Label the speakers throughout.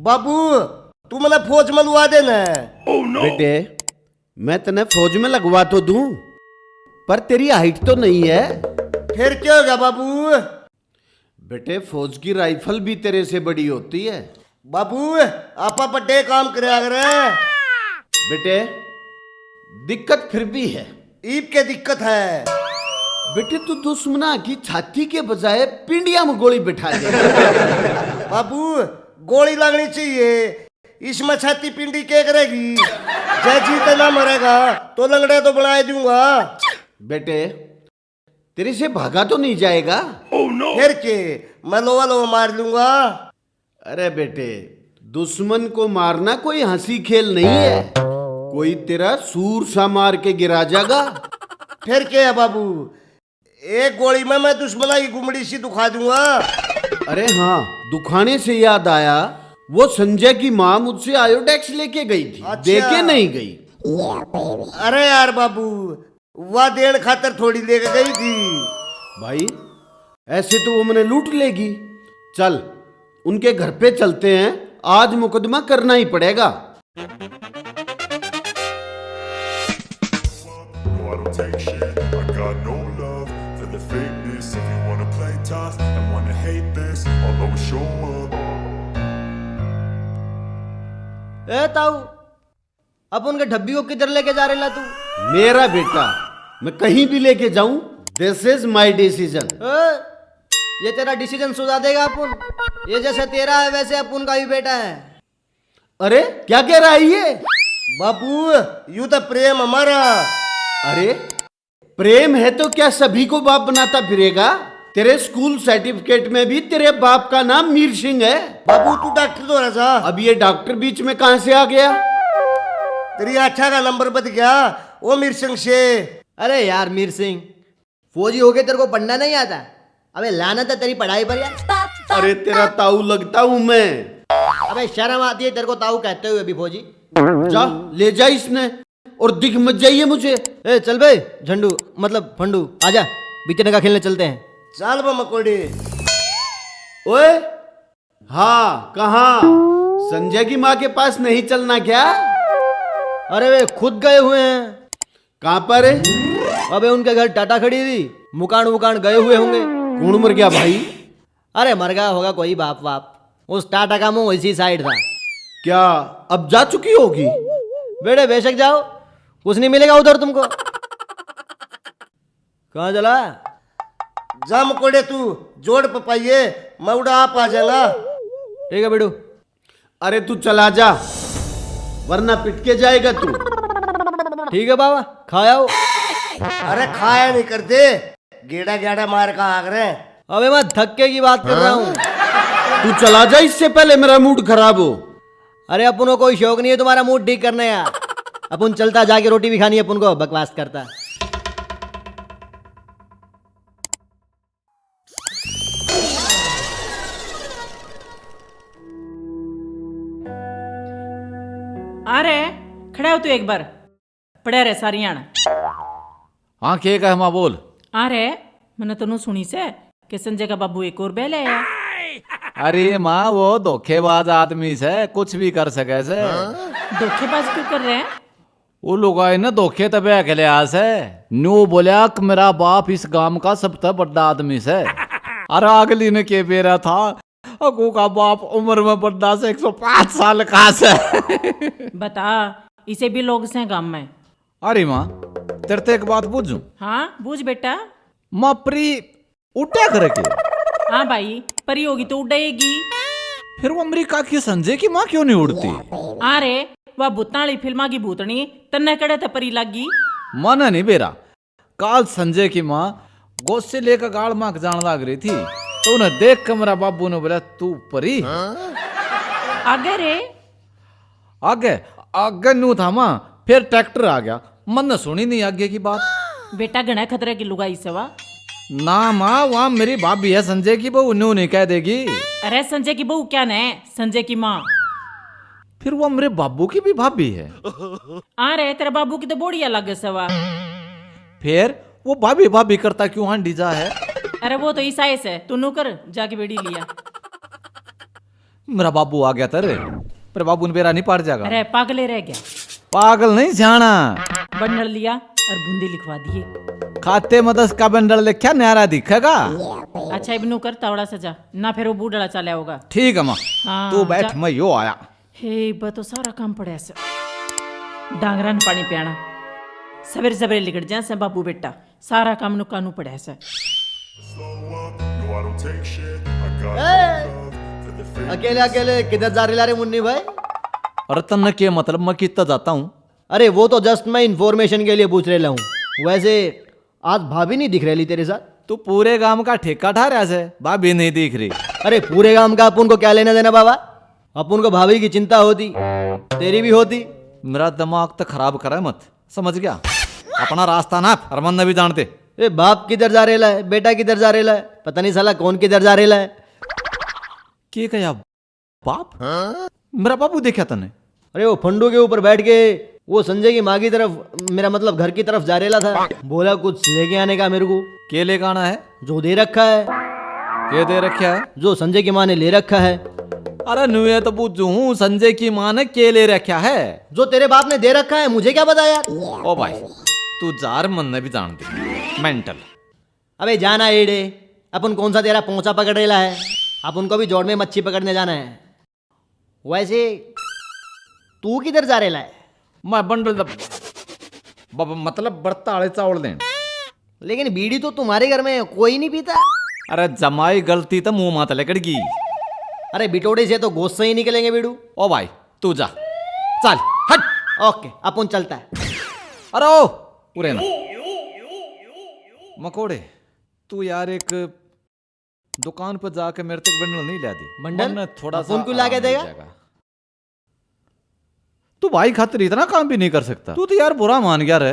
Speaker 1: बाबू तू मैंने फौज में लुआ देना।
Speaker 2: बेटे मैं तने फौज में लगवा तो दूं, पर तेरी हाइट तो नहीं है।
Speaker 1: फिर क्या होगा बाबू?
Speaker 2: बेटे फौज की राइफल भी तेरे से बड़ी होती है।
Speaker 1: बाबू आपा बड्डे काम करे अगर
Speaker 2: बेटे दिक्कत फिर भी है।
Speaker 1: ईब के दिक्कत है।
Speaker 2: बेटे तू दुश्मना की छाती के बजाय पिंडिया में गोली बिठा दे।
Speaker 1: बाबू गोली लगनी चाहिए, इसमें छाती पिंडी क्या करेगी? जय जीते ना मरेगा तो लंगड़े तो बनाए दूंगा।
Speaker 2: बेटे तेरे से भागा तो नहीं जाएगा?
Speaker 1: फिर के मैं लोहा लोहा मार लूंगा।
Speaker 2: अरे बेटे दुश्मन को मारना कोई हंसी खेल नहीं है, कोई तेरा सूर सा मार के गिरा जाएगा।
Speaker 1: फिर क्या है बाबू, एक गोली में मैं दुश्मना की गुमड़ी सी दुखा दूंगा।
Speaker 2: अरे हाँ दुखाने से याद आया, वो संजय की माँ मुझसे आयोडेक्स लेके गई थी।
Speaker 1: अच्छा।
Speaker 2: देके नहीं गई।
Speaker 1: अरे यार बाबू वह देन खातर थोड़ी लेके गई थी।
Speaker 2: भाई ऐसे तो वो मैंने लूट लेगी। चल उनके घर पे चलते हैं, आज मुकदमा करना ही पड़ेगा।
Speaker 3: No, I don't take shit. I got no love for the fakeness. If you wanna play tough and wanna hate this, I'll always show up.
Speaker 4: ए ताऊ, अपन के ढब्बी को किधर लेके जा रहे ला तू?
Speaker 2: मेरा बेटा मैं कहीं भी लेके जाऊं, दिस इज माई डिसीजन।
Speaker 4: ये तेरा डिसीजन सुधा देगा अपन? ये जैसे तेरा है वैसे अपन का भी बेटा है।
Speaker 2: अरे क्या कह रहा है ये?
Speaker 1: बाबू यू तो प्रेम हमारा।
Speaker 2: अरे प्रेम है तो क्या सभी को बाप बनाता फिरेगा? तेरे स्कूल सर्टिफिकेट में भी तेरे बाप का नाम मीर सिंह है।
Speaker 1: बाबू तू डॉक्टर तो रहा।
Speaker 2: अब ये डॉक्टर बीच में कहां से आ गया?
Speaker 1: तेरी अच्छा का नंबर बच गया वो मीर सिंह से।
Speaker 4: अरे यार मीर सिंह, फौजी होके तेरे को पढ़ना नहीं आता? अबे लानत है तेरी पढ़ाई पर यार।
Speaker 2: अरे तेरा ताऊ लगता हूं मैं।
Speaker 4: अबे शर्म आती है तेरे को ताऊ कहते हुए भी फौजी?
Speaker 2: जा ले जा इसने और दिख मत जाइए मुझे।
Speaker 4: ए चल बे झंडू मतलब फंडू, आजा बीतने का खेलने चलते हैं।
Speaker 1: चल बा मकोड़ी।
Speaker 2: ओए हाँ कहाँ? संजय की माँ के पास नहीं चलना क्या?
Speaker 4: अरे वे खुद गए हुए हैं।
Speaker 2: कहाँ पर है?
Speaker 4: अबे उनके घर टाटा खड़ी थी, मुकान वुकान गए हुए होंगे।
Speaker 2: कौन मर गया भाई?
Speaker 4: अरे मर गया होगा कोई बाप वाप, उस टाटा का मुंह इसी साइड था।
Speaker 2: क्या अब जा चुकी होगी?
Speaker 4: बेटे बेशक जाओ, कुछ नहीं मिलेगा उधर तुमको। कहाँ चला?
Speaker 1: जा मकोड़े तू जोड़ पपाइये, मैं उड़ा आप आ जाएगा।
Speaker 4: ठीक है बेटू।
Speaker 2: अरे तू चला जा वरना पिट के जाएगा तू।
Speaker 4: ठीक है बाबा खाया।
Speaker 1: अरे खाया नहीं करते, गेड़ा गेड़ा मार का आग रहे।
Speaker 4: अबे मैं धक्के की बात कर रहा हूँ।
Speaker 2: तू चला जा इससे पहले मेरा मूड खराब हो।
Speaker 4: अरे अपन को कोई शौक नहीं है तुम्हारा मूड ठीक करने का। अपन चलता जाके रोटी भी खानी है अपन को, बकवास करता।
Speaker 5: अरे खड़ा हो तू एक बार, पड़े रे सारियाण।
Speaker 6: हाँ के कह माँ बोल।
Speaker 5: अरे मैंने तनु सुनी से कि संजय का बाबू एक और बेले है।
Speaker 6: अरे माँ वो धोखेबाज आदमी से कुछ भी कर सके से।
Speaker 5: धोखेबाज क्यों कर रहे हैं?
Speaker 6: वो लोग आए ना धोखे तबे के लिहाज से न्यू बोलिया कि मेरा बाप इस गांव का सबसे बड़ा आदमी से। अरे अगली ने के बेरा था अगू का बाप उम्र में बड़ा से 105 साल का से।
Speaker 5: बता इसे भी लोग से गांव में।
Speaker 6: अरे माँ तेरे ते एक बात पूछूं?
Speaker 5: हाँ बूझ बेटा।
Speaker 6: माँ प्री उठा करे के?
Speaker 5: हाँ भाई परी होगी तो उड़ेगी।
Speaker 6: फिर वो अमेरिका की संजय की माँ क्यों नहीं उड़ती?
Speaker 5: अरे वह भूताली फिल्मा की भूतनी तन्ने कड़े ते परी लागी।
Speaker 6: मन नहीं बेरा, काल संजय की माँ गोद से लेकर गाड़ माँ जान लग रही थी तो उन्हें देख कर मेरा बाबू ने बोला तू परी।
Speaker 5: आगे रे
Speaker 6: आगे आगे नू था माँ, फिर ट्रैक्टर आ गया, मन ने सुनी नहीं आगे की बात।
Speaker 5: बेटा घना खतरे की लुगाई सवा।
Speaker 6: ना माँ वहाँ मेरी भाभी है संजय की बहू, नू नहीं कह देगी।
Speaker 5: अरे संजय की बहू क्या ने संजय की माँ।
Speaker 6: फिर वो मेरे बाबू की भी भाभी है।
Speaker 5: अरे तेरे बाबू की तो बोड़ी अलग है सवा।
Speaker 6: फिर वो भाभी भाभी करता क्यों हांडी जा है?
Speaker 5: अरे वो तो ईसाई से तू नु कर जाके बेड़ी लिया।
Speaker 6: मेरा बाबू आ गया तेरे पर बाबू ने बेरा नहीं पार जाएगा।
Speaker 5: अरे पागले रह गया।
Speaker 6: पागल नहीं सियाना।
Speaker 5: बंडल लिया और बूंदी लिखवा दिए।
Speaker 6: खाते में 10 का बंडल लिखा न्यारा दिखेगा।
Speaker 5: अच्छा इबनू कर तावड़ा सजा ना फिर वो बूढ़ा चला होगा।
Speaker 6: ठीक है माँ
Speaker 5: हाँ,
Speaker 6: तू बैठ
Speaker 5: जा।
Speaker 6: मैं यो आया।
Speaker 5: हे बा तो सारा काम पड़ा ऐसे डांगरा ने पानी पियाना सवेरे सवेरे लिकड़ जाए से बाबू बेटा सारा काम नुकानू पड़ा ऐसे।
Speaker 3: Slow up, no I don't take shit. I got no love for the fake.
Speaker 4: अकेले अकेले किधर जा रहे रे मुन्नी भाई?
Speaker 6: और तन्ने के मतलब मैं कितना जाता हूँ।
Speaker 4: अरे वो तो जस्ट मैं इन्फॉर्मेशन के लिए पूछ रहा हूँ। वैसे आज भाभी नहीं दिख रही तेरे साथ?
Speaker 6: तू पूरे गांव का ठेका ठा रहा है भाभी नहीं दिख रही।
Speaker 4: अरे पूरे काम का अपन को क्या लेना देना बाबा? अपन को भाभी की चिंता होती, तेरी भी होती।
Speaker 6: मेरा दिमाग तो खराब करा मत समझ गया। अपना रास्ता ना अरमान भी जानते।
Speaker 4: ए बाप किधर जा रेला है, बेटा किधर जा रेला है, पता नहीं साला कौन किधर जा रेला है।
Speaker 6: के कया बाप मेरा बाबू देखा तने।
Speaker 4: अरे वो फंडू के ऊपर बैठ के वो संजय की माँ की तरफ, मेरा मतलब घर की तरफ जा रेला था। बोला कुछ लेके आने का मेरे को।
Speaker 6: के ले गाना है
Speaker 4: जो दे रखा है,
Speaker 6: के दे रखा है।
Speaker 4: जो संजय की माँ ने ले रखा है।
Speaker 6: अरे नुए तो पूछू हूँ संजय की माँ ने के ले रखा है।
Speaker 4: जो तेरे बाप ने दे रखा है मुझे क्या पता यार।
Speaker 6: ओ भाई तू जार मन ने भी जानती मेंटल।
Speaker 4: अबे जाना एडे, अपन कौन सा तेरा पोंछा पकड़ रेला है? अपन को भी जोड़ में मच्छी पकड़ने जाना है। वैसे तू किधर जा रेला है?
Speaker 6: मैं बंडल मतलब बर्ता आले चावल दें।
Speaker 4: लेकिन बीड़ी तो तुम्हारे घर में कोई नहीं पीता।
Speaker 6: अरे जमाई गलती तो मुंह माता लेकर गई।
Speaker 4: अरे बिटोड़े से तो गोश्त से ही निकलेंगे बीड़ू।
Speaker 6: ओ भाई तू जा चल हट।
Speaker 4: ओके अपन चलता है।
Speaker 6: अरे ओ उरे ना मकोड़े तू यार एक दुकान पर जाके मेरे तक बंडल नहीं ला दी।
Speaker 4: बंडल?
Speaker 6: थोड़ा सा
Speaker 4: अपन क्यों ला के
Speaker 6: आराम
Speaker 4: देगा?
Speaker 6: मिल जाएगा। तू भाई खातिर इतना काम भी नहीं कर सकता। तू तो यार बुरा मान गया रे।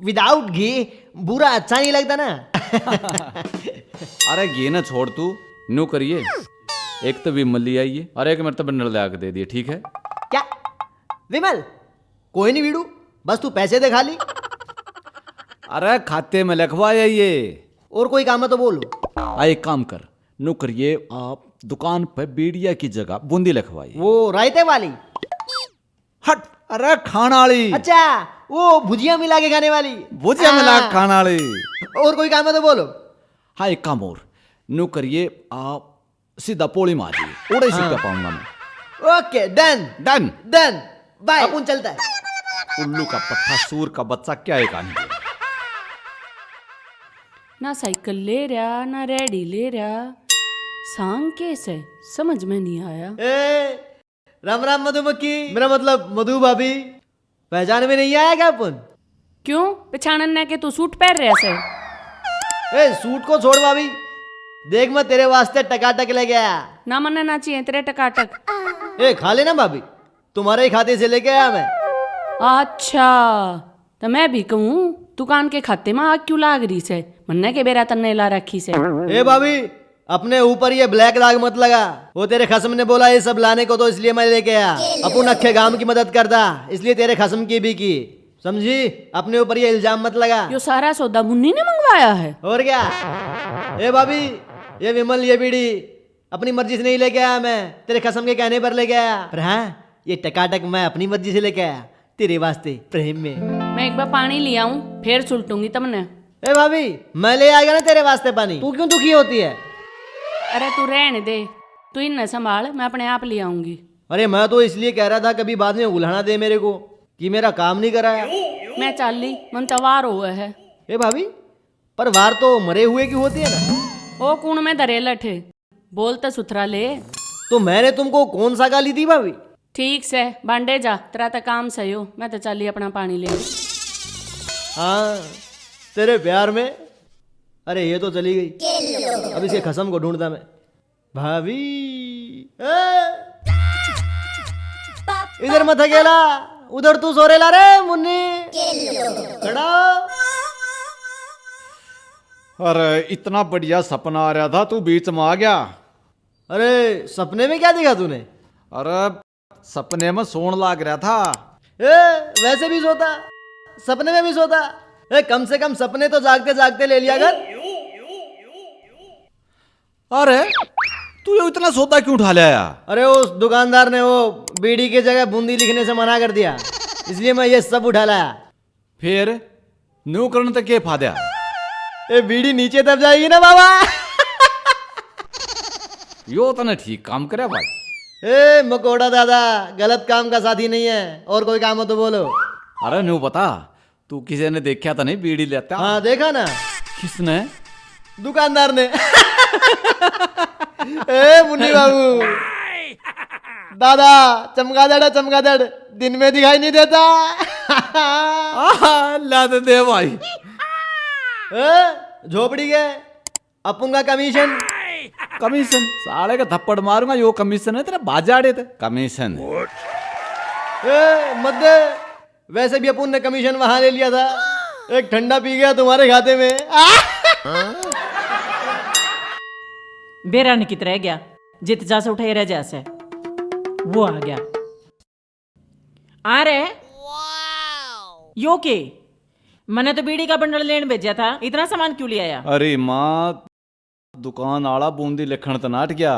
Speaker 4: विदाउट घी बुरा अच्छा नहीं लगता ना।
Speaker 6: अरे घी ना छोड़ तू नो करिए। एक तो विमल ले आइए और एक मेरे तो बंडल ला के दे दिए ठीक है।
Speaker 4: क्या विमल? कोई नहीं बीड़ू, बस तू पैसे दे खाली।
Speaker 6: अरे खाते में लिखवाया ये।
Speaker 4: और कोई काम है तो बोलो।
Speaker 6: एक काम कर नो करिए आप दुकान पे बीड़िया की जगह बूंदी लिखवाइए।
Speaker 4: वो रायते वाली?
Speaker 6: हट। अरे खाना वाली।
Speaker 4: अच्छा वो भुजिया मिला के खाने वाली?
Speaker 6: भुजिया मिला
Speaker 4: हाँ।
Speaker 6: खाना वाली।
Speaker 4: और कोई काम है तो बोलो।
Speaker 6: हाँ एक काम और नो करिए आप सीधा पोली मारिए उड़े सीधा पाऊंगा मैं।
Speaker 4: Okay done
Speaker 6: done.
Speaker 4: Done bye. अपन चलता है।
Speaker 6: उल्लू का पट्टा सूर का बच्चा क्या है कहानी।
Speaker 7: ना साइकिल ले रहा ना रेडी ले रहा। सांग केस है समझ में नहीं आया।
Speaker 4: ए राम राम मधुमक्खी, मेरा मतलब मधु भाभी। पहचान में नहीं आया क्या अपन?
Speaker 7: क्यों पहचानन ने के तू सूट पहन रहे से?
Speaker 4: ए सूट को छोड़ भाभी, देख मैं तेरे वास्ते टकाटक ले गया।
Speaker 7: ना मन्ने ना चाहिए तेरे टकाटक।
Speaker 4: ए खा लेना भाभी, तुम्हारे ही खाते से लेके आया मैं।
Speaker 7: अच्छा तो मैं भी कहूँ दुकान के खाते में आग क्यों लाग रही से? मन्ने के बेरा तन्ने ला रखी से।
Speaker 4: ए भाभी अपने ऊपर ये ब्लैक दाग मत लगा। वो तेरे खसम ने बोला ये सब लाने को तो इसलिए मैं लेके आया। अपन अखे गांव की मदद करता इसलिए तेरे खसम की भी की, समझी? अपने ऊपर ये इल्जाम मत लगा।
Speaker 7: यो सारा सौदा मुन्नी ने मंगवाया है।
Speaker 4: और क्या? ए भाभी ये विमल ये बीड़ी अपनी मर्जी से नहीं लेके आया, मैं तेरे खसम के कहने पर लेके आया। पर हाँ ये टकाटक मैं अपनी मर्जी से लेके आया तेरे वास्ते प्रेम में।
Speaker 7: मैं एक बार पानी ले आऊं फिर सुलटूंगी तुमने।
Speaker 4: ए भाभी मैं ले आएगा ना तेरे वास्ते पानी, तू क्यों दुखी होती है?
Speaker 7: अरे तू रहने दे, तू इन्हें संभाल मैं अपने आप ले आऊंगी।
Speaker 4: अरे मैं तो इसलिए कह रहा था कभी बाद में उल्हाना दे मेरे को कि मेरा काम नहीं कराया।
Speaker 7: मैं चाली मन तवार हुआ है।
Speaker 4: ए भाभी पर वार तो मरे हुए की होती है ना।
Speaker 7: ओ कूण में धरे लठे बोल तो सुथरा ले।
Speaker 4: तो मैंने तुमको कौन सा गाली दी भाभी?
Speaker 7: ठीक से बांडे जा तेरा तो काम सही हो। मैं तो चाली अपना पानी ले।
Speaker 4: हाँ तेरे प्यार में। अरे ये तो चली गई, अब इसके खसम को ढूंढता मैं। भाभी इधर मत अकेला, उधर तू सोरेला रे मुन्नी। खड़ा हो।
Speaker 6: अरे इतना बढ़िया सपना आ रहा था तू बीच में आ गया।
Speaker 4: अरे सपने में क्या देखा तूने?
Speaker 6: अरे सपने में सोन लाग रहा था।
Speaker 4: वैसे भी सोता, सपने में भी सोता। कम से कम सपने तो जागते जागते ले लिया कर।
Speaker 6: अरे तू ये इतना सौदा क्यों उठा लिया?
Speaker 4: अरे उस दुकानदार ने वो बीड़ी की जगह बूंदी लिखने से मना कर दिया, इसलिए मैं ये सब उठा लाया।
Speaker 6: फिर न्यू करने तक के फायदा?
Speaker 4: ये बीड़ी नीचे दब जाएगी ना बाबा।
Speaker 6: यो तने ठीक काम करे भाई।
Speaker 4: ए मकोड़ा दादा, गलत काम का साथी नहीं है, और कोई काम हो तो बोलो।
Speaker 6: अरे न्यू बता, तू किसी ने देखा तो नहीं बीड़ी लेता?
Speaker 4: हाँ देखा ना।
Speaker 6: किसने?
Speaker 4: दुकानदार ने। ए मुन्नी बाबू, दादा चमगादड़ दिन में दिखाई नहीं देता।
Speaker 6: ला दे भाई।
Speaker 4: झोपड़ी के अपुन का कमीशन।
Speaker 6: कमीशन? साले का थप्पड़ मारूंगा, यो कमीशन है तेरा बाजाड़े थे कमीशन।
Speaker 4: मत दे, वैसे भी अपुन ने कमीशन वहां ले लिया था, एक ठंडा पी गया तुम्हारे खाते में।
Speaker 5: बेरा ने कित रह गया, जित जा से उठे रह जैसे वो आ गया। आ रे यो के, मैंने तो बीड़ी का बंडल लेने भेजा था, इतना सामान क्यों ले आया?
Speaker 6: अरे माँ, दुकान आड़ा बूंदी लिखण तो नाट गया,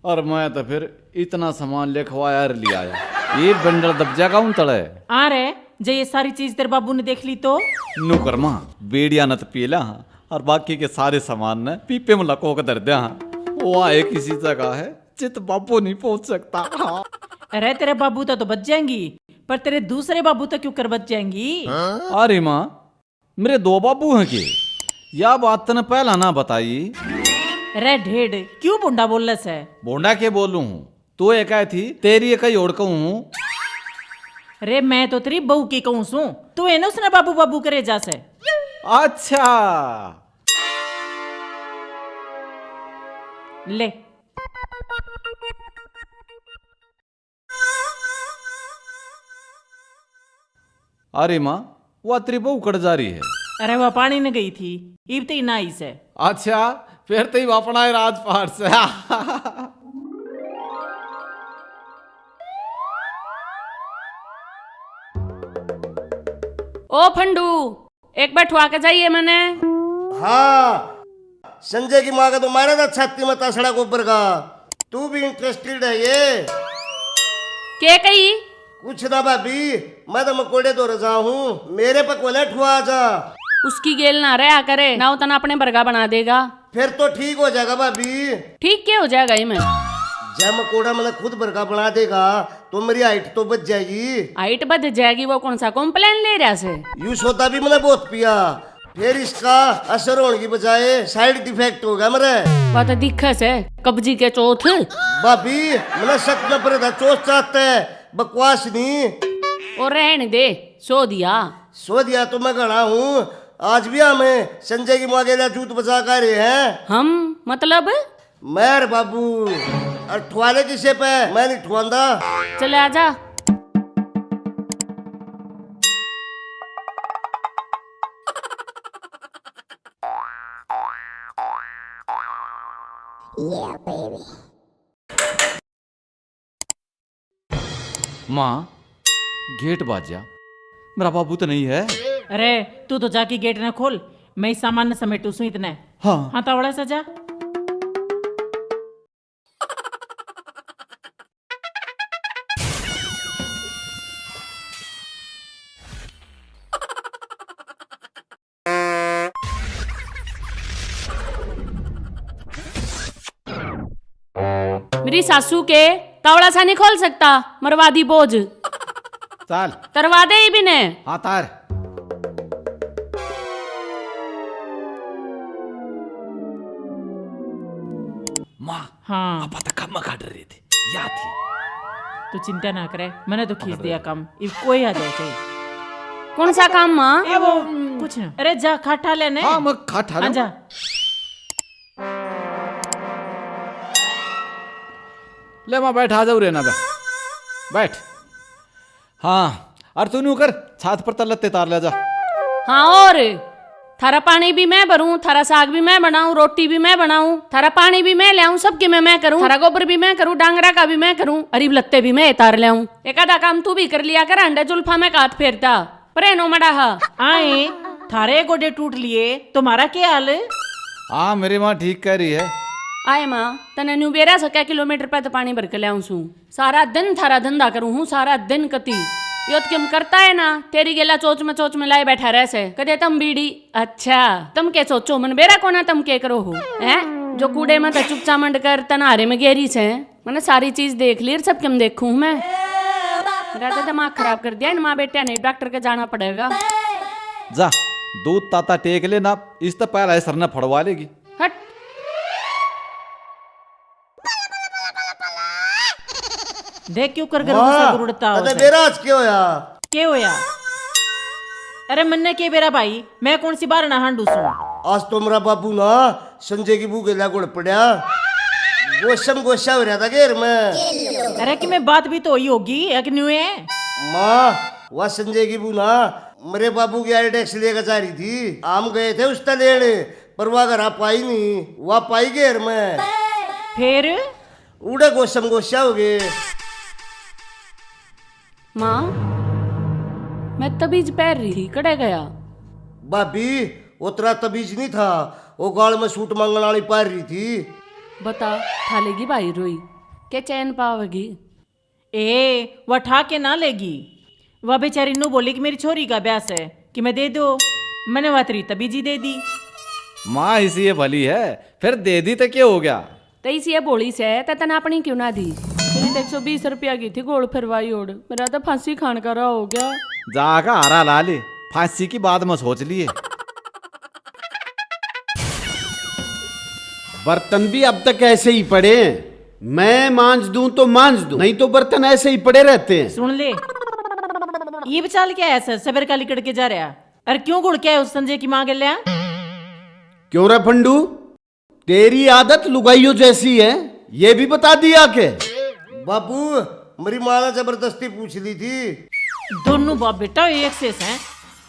Speaker 6: और मैं तो फिर इतना सामान लिखवाया लिया आया। ये बंडल दब जाएगा उन तले।
Speaker 5: आ रे जे ये सारी चीज तेरे बाबू ने देख ली तो?
Speaker 6: नु कर्मा बेड़िया न तो पीला, और बाकी के सारे सामान ने पीपे में लको के दर दिया। वो आए किसी जगह है चित बाबू नहीं पहुंच सकता।
Speaker 5: अरे तेरे बाबू तो बच जाएंगी, पर तेरे दूसरे बाबू तो क्यों कर बच जाएंगी?
Speaker 6: अरे माँ, मेरे दो बाबू हैं के, या बात तने पहला ना बताई।
Speaker 5: रे ढेड, क्यों बुंडा बोल से?
Speaker 6: बोंडा के बोलूं हूँ, तो एक थी तेरी एक ओढ़ कहूँ।
Speaker 5: रे मैं तो तेरी बहू की कहूँ सू, तू है ना उसने बाबू बाबू करे जा से।
Speaker 6: अच्छा
Speaker 5: ले
Speaker 6: अरे माँ, वो तेरी बहू कट जा रही है।
Speaker 5: अरे वह पानी न गई थी, इबती ना आई से।
Speaker 6: अच्छा, फिर तो ही अपना है राजपाट से।
Speaker 7: ओ फंडू, एक बैठवा के जाइए मैंने।
Speaker 1: हाँ, संजय की माँ का तो मारा था छाती में तसड़ा ऊपर का। तू भी इंटरेस्टेड है ये?
Speaker 7: के कही?
Speaker 1: कुछ ना भाभी, मैं तो मकोड़े तो रजा हूँ, मेरे पर कोले ठुआ जा।
Speaker 7: उसकी गेल ना रहा करे ना, उतना अपने बर्गा बना देगा।
Speaker 1: फिर तो ठीक हो जाएगा भाभी।
Speaker 7: ठीक क्या हो जाएगा ही में?
Speaker 1: जब मकोड़ा मतलब खुद बर्गा बना देगा तो मेरी हाइट तो बच जाएगी।
Speaker 7: हाइट बच जाएगी, वो कौन सा कॉम्प्लेन ले रहा से?
Speaker 1: यूं सोता भी मैंने बहुत पिया, फिर इसका असर होने की बजाय साइड इफेक्ट होगा मेरे।
Speaker 7: बात दिक्कत है कब्जी के चौथ।
Speaker 1: भाभी मैंने शक न पर चोट चाहते है, बकवास नहीं।
Speaker 7: और रहने दे, सो दिया।
Speaker 1: सो दिया तो मैं गड़ा हूँ। आज भी हमें संजय की माँ के लिए जूत बचा कर रहे हैं।
Speaker 7: हम मतलब?
Speaker 1: मैं बाबू, और ठुआले किसे पे? मैं नहीं ठुआंदा।
Speaker 7: चले आजा।
Speaker 6: माँ, गेट बाज जा, मेरा बाबू तो नहीं है।
Speaker 5: अरे तू तो जाके गेट न खोल, मैं इस सामान न समेटू सू इतने।
Speaker 6: हाँ
Speaker 5: तावड़ा सा जा।
Speaker 7: मेरी सासू के तावड़ा सा नहीं खोल सकता, मरवादी बोझ।
Speaker 6: चल
Speaker 7: तरवा दे भी ने।
Speaker 6: हाँ तार। माँ,
Speaker 5: हाँ
Speaker 6: अब तक कम काट रही थी, या थी।
Speaker 5: तू चिंता ना करे, मैंने तो खींच दिया काम, इब कोई आ जाए चाहिए।
Speaker 7: कौन सा काम माँ?
Speaker 5: ए वो कुछ ना। अरे जा खाटा लेने।
Speaker 6: हाँ मैं खाट
Speaker 5: हाँ जा।
Speaker 6: ले माँ बैठ, आ जाऊ रे ना बैठ। हाँ, और तू नू कर, छात पर तलते तार ले जा।
Speaker 7: हाँ, और थारा पानी भी मैं भरूं, थारा साग भी मैं बनाऊं, रोटी भी मैं बनाऊं, थारा पानी भी मैं ले आऊं, सबके मैं करूं, थारा गोबर भी मैं करूं, डांगरा का भी मैं करूं, अरीब लत्ते भी मैं तार ले आऊं। एक आधा काम तू भी कर लिया कर, अंडे जुल्फा में काट फेरता परेनो मडाहा।
Speaker 5: आए थारे गोडे टूट लिए, तुम्हारा क्या हाल?
Speaker 6: हाँ मेरी माँ ठीक कह रही है,
Speaker 7: आए माँ तने न्यू बेरा सका किलोमीटर पे तो पानी भर के ले आऊं सूं सारा दिन थारा धंधा करूं हूँ सारा दिन कती यो तो क्यों करता है ना तेरी गेला चोच में लाए बैठा रह से कदे तुम बीड़ी अच्छा तुम के सोचो मन बेरा कोना तुम के करो हो हैं जो कूड़े में तो चुपचा मंड कर तनारे में गेरी से मैंने सारी चीज देख ली सब क्यों देखूं मैं मेरा तो दिमाग खराब कर दिया इन माँ बेटे नहीं डॉक्टर के जाना पड़ेगा
Speaker 6: जा दूध ताता टेक लेना इस तो पैर सर ने फड़वा लेगी
Speaker 7: हट
Speaker 5: देख क्यों कर
Speaker 1: माँ,
Speaker 5: गुस्सा गुरुड़ता
Speaker 1: अरे बेरा आज क्यों होया
Speaker 5: के होया अरे मन्ने के बेरा भाई मैं कौन सी बार ना हांडू सू
Speaker 1: आज तो मेरा बाबू ना संजय की बू गेला गुड़ पड़ा गोशा हो रहा था घेर में।
Speaker 5: अरे कि मैं बात भी तो हुई होगी एक न्यू है
Speaker 1: माँ वह संजय की बू ना मेरे बाबू की आईडेक्स लेकर जा रही थी आम गए थे उसका लेने पर वह घर आप पाई नहीं वह पाई घेर में
Speaker 5: फिर
Speaker 1: उड़े गोशा हो गए।
Speaker 7: माँ मैं तबीज पैर रही थी कड़े गया
Speaker 1: भाभी उतरा तबीज नहीं था वो गाल में सूट मांगने वाली पार रही थी।
Speaker 7: बता ठालेगी भाई रोई के चैन पावेगी
Speaker 5: ए वह ठा के ना लेगी वह बेचारी नू बोली कि मेरी छोरी का ब्यास है कि मैं दे दो मैंने वह तेरी तबीजी दे दी
Speaker 6: माँ इसी ये भली है फिर दे दी तो क्या हो गया
Speaker 7: तईस ये बोली से तना अपनी क्यों ना दी तेरी 120 रुपया की थी गोड़ फिरवाई ओढ़ मेरा तो फांसी खान का रहा हो गया
Speaker 6: जाका हरा ला ले फांसी की बात में सोच लिए
Speaker 2: बर्तन भी अब तक ऐसे ही पड़े हैं मैं मांज दूं तो मांज दूं नहीं तो बर्तन ऐसे ही पड़े रहते हैं।
Speaker 5: सुन ले ये बचाल क्या है सर सबर का लिकड़ के जा रहा अरे क्यों गुड़ क्या है उस संजय की मां के लिया
Speaker 2: क्यों रे फंडू तेरी आदत लुगाइयों जैसी है ये भी बता दिया के
Speaker 1: बाबू मेरी माँ ने जबरदस्ती पूछ ली थी।
Speaker 5: दोनों बाप बेटा एक से हैं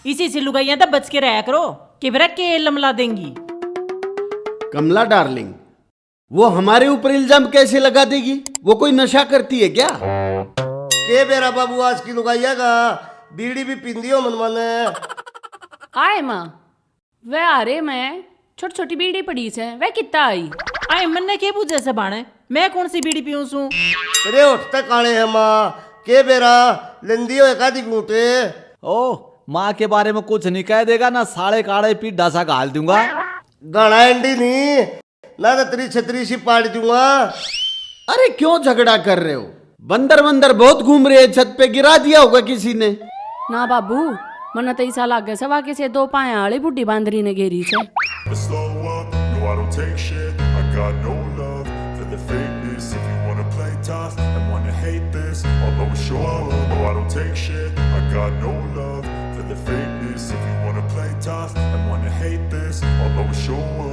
Speaker 5: इसी से लुगाइयां तब बच के रहा करो कि बरा के लमला देंगी
Speaker 2: कमला डार्लिंग वो हमारे ऊपर इल्जाम कैसे लगा देगी वो कोई नशा करती है क्या
Speaker 1: के बेरा बाबू आज की लुगाइया का बीड़ी भी पिंदियो मन मन
Speaker 7: आए माँ वह आ रे मैं छोटी छोटी बीड़ी पड़ी से वह कितना आई
Speaker 5: आए मन ने के पूछे से बाणे मैं कौन सी बीड़ी पीऊं सू
Speaker 1: अरे उठते काले है माँ के बेरा लेंदियो एकादी घूटे।
Speaker 6: ओ माँ के बारे में कुछ नहीं कह देगा ना साढ़े काढ़े पीठ डासा गाल दूंगा
Speaker 1: गाना एंडी नहीं ना तो तेरी छतरी सी पाड़ दूंगा।
Speaker 2: अरे क्यों झगड़ा कर रहे हो बंदर बंदर बहुत घूम रहे हैं छत पे गिरा दिया होगा किसी ने
Speaker 7: ना बाबू मन तो ऐसा लागे सवा के से 2 पाया वाली बुढ़ी बांदरी ने घेरी से
Speaker 3: But slow up, no I don't take shit. I got no love for the fakeness. If you wanna play tough and wanna hate this, I'll always show up. No I don't take shit. I got no love for the fakeness. If you wanna play tough and wanna hate this, I'll always show up.